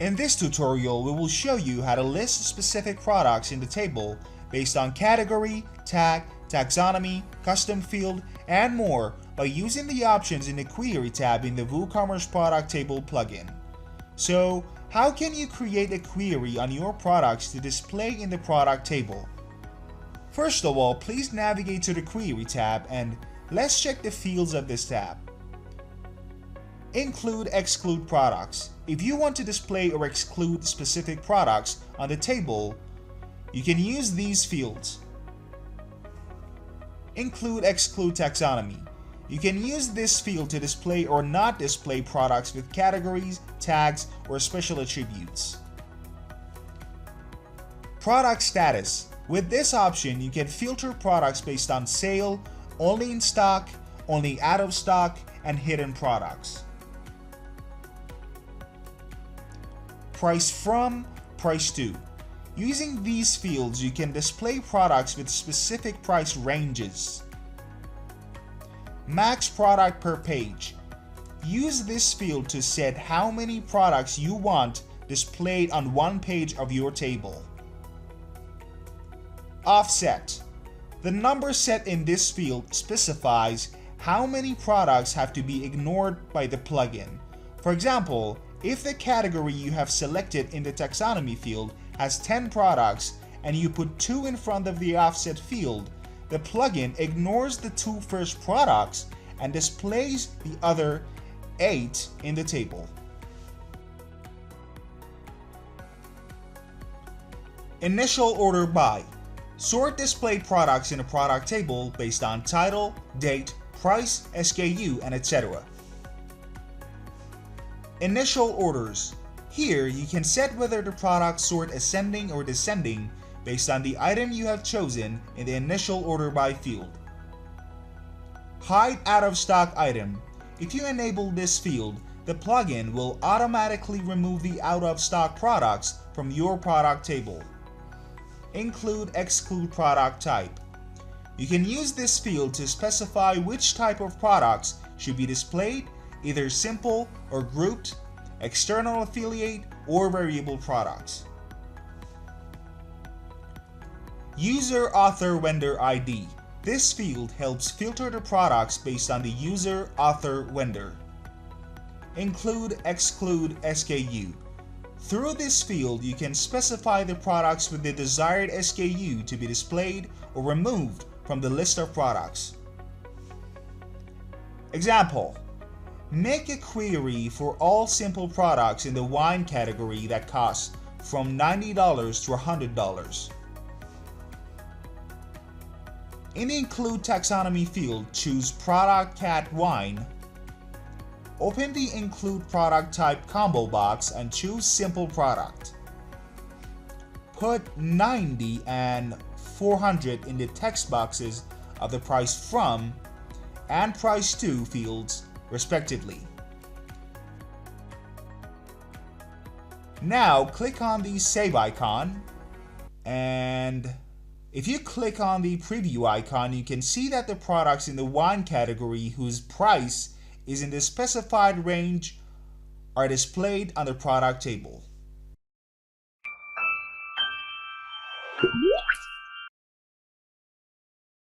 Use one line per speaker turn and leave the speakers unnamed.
In this tutorial, we will show you how to list specific products in the table based on category, tag, taxonomy, custom field, and more by using the options in the Query tab in the WooCommerce product table plugin. So, how can you create a query on your products to display in the product table? First of all, please navigate to the Query tab and let's check the fields of this tab. Include, exclude products. If you want to display or exclude specific products on the table, you can use these fields. Include, exclude taxonomy. You can use this field to display or not display products with categories, tags, or special attributes. Product status. With this option, you can filter products based on sale, only in stock, only out of stock, and hidden products. Price from, price to. Using these fields, you can display products with specific price ranges. Max product per page. Use this field to set how many products you want displayed on one page of your table. Offset. The number set in this field specifies how many products have to be ignored by the plugin. For example, if the category you have selected in the taxonomy field has 10 products and you put 2 in front of the offset field, the plugin ignores the 2 first products and displays the other 8 in the table. Initial order by. Sort displayed products in a product table based on title, date, price, SKU, and etc. Initial orders. Here, you can set whether the products sort ascending or descending based on the item you have chosen in the initial order by field. Hide out of stock item. If you enable this field, the plugin will automatically remove the out of stock products from your product table. Include, exclude product type. You can use this field to specify which type of products should be displayed, either simple or grouped, external affiliate, or variable products. User author vendor ID. This field helps filter the products based on the user author vendor. Include, exclude SKU. Through this field, you can specify the products with the desired SKU to be displayed or removed from the list of products. Example. Make a query for all simple products in the wine category that cost from $90 to $100. In the Include Taxonomy field, choose Product Cat Wine. Open the Include Product Type combo box and choose Simple Product. Put 90 and 400 in the text boxes of the Price From and Price To fields, respectively. Now click on the Save icon, and if you click on the preview icon, you can see that the products in the wine category whose price is in the specified range are displayed on the product table.